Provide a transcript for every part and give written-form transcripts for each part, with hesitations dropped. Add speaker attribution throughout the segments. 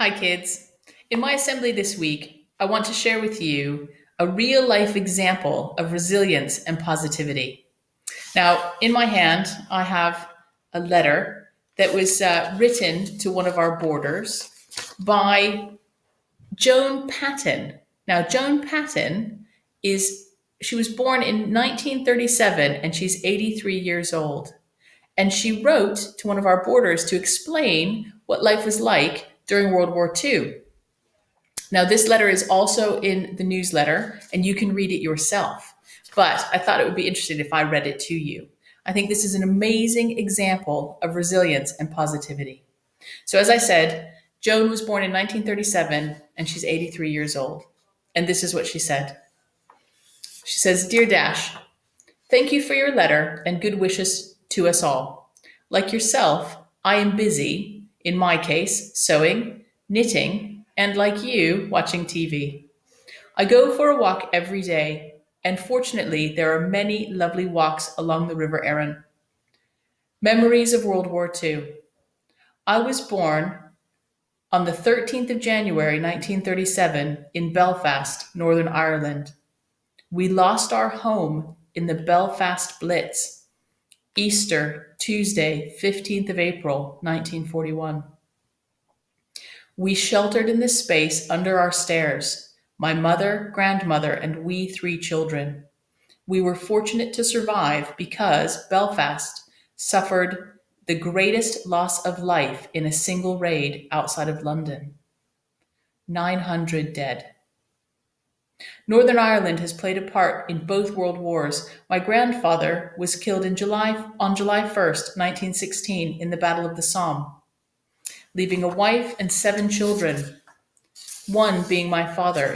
Speaker 1: Hi, kids. In my assembly this week, I want to share with you a real life example of resilience and positivity. Now, in my hand, I have a letter that was written to one of our boarders by Joan Patton. Now, Joan Patton she was born in 1937 and she's 83 years old. And she wrote to one of our boarders to explain what life was like during World War II. Now, this letter is also in the newsletter, and you can read it yourself. But I thought it would be interesting if I read it to you. I think this is an amazing example of resilience and positivity. So, as I said, Joan was born in 1937, and she's 83 years old. And this is what she said. She says, "Dear Dash, thank you for your letter and good wishes to us all. Like yourself, I am busy, in my case, sewing, knitting, and like you, watching TV. I go for a walk every day, and fortunately, there are many lovely walks along the River Erin. Memories of World War II. I was born on the 13th of January, 1937, in Belfast, Northern Ireland. We lost our home in the Belfast Blitz, Easter, Tuesday, 15th of April, 1941. We sheltered in the space under our stairs, my mother, grandmother, and we three children. We were fortunate to survive because Belfast suffered the greatest loss of life in a single raid outside of London. 900 dead. Northern Ireland has played a part in both world wars. My grandfather was killed on July 1st, 1916, in the Battle of the Somme, leaving a wife and 7 children, one being my father.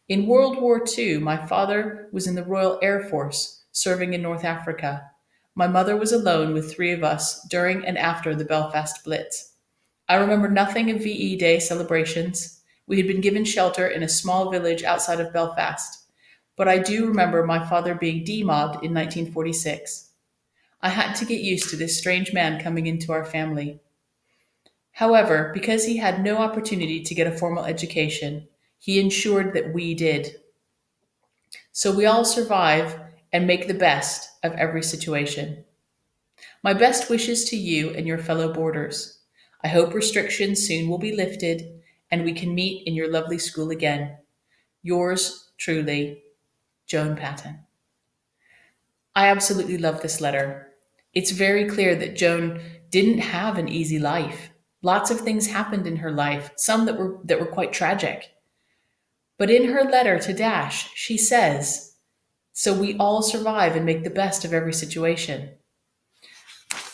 Speaker 1: In World War II, my father was in the Royal Air Force, serving in North Africa. My mother was alone with 3 of us during and after the Belfast Blitz. I remember nothing of VE Day celebrations. We had been given shelter in a small village outside of Belfast, but I do remember my father being demobbed in 1946. I had to get used to this strange man coming into our family. However, because he had no opportunity to get a formal education, he ensured that we did. So we all survive and make the best of every situation. My best wishes to you and your fellow boarders. I hope restrictions soon will be lifted and we can meet in your lovely school again. Yours truly, Joan Patton." I absolutely love this letter. It's very clear that Joan didn't have an easy life. Lots of things happened in her life, some that were quite tragic. But in her letter to Dash, she says, "So we all survive and make the best of every situation."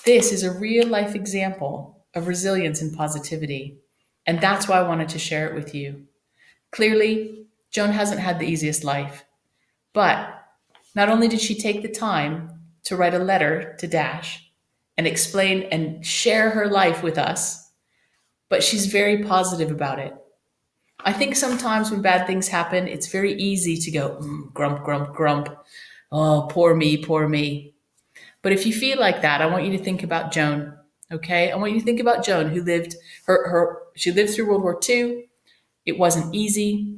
Speaker 1: This is a real life example of resilience and positivity, and that's why I wanted to share it with you. Clearly, Joan hasn't had the easiest life, but not only did she take the time to write a letter to Dash and explain and share her life with us, but she's very positive about it. I think sometimes when bad things happen, it's very easy to go, grump, grump, grump. Oh, poor me, poor me. But if you feel like that, I want you to think about Joan. Okay? I want you to think about Joan, who lived she lived through World War II. It wasn't easy,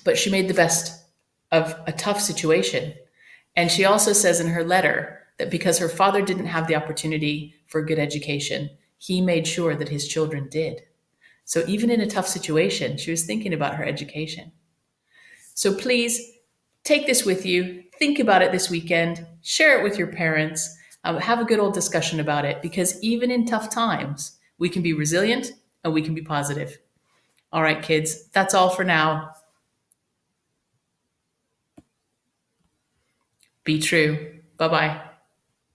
Speaker 1: but she made the best of a tough situation. And she also says in her letter that because her father didn't have the opportunity for a good education, he made sure that his children did. So even in a tough situation, she was thinking about her education. So please take this with you, think about it this weekend, share it with your parents, have a good old discussion about it, because even in tough times, we can be resilient and we can be positive. All right, kids, that's all for now. Be true. Bye-bye.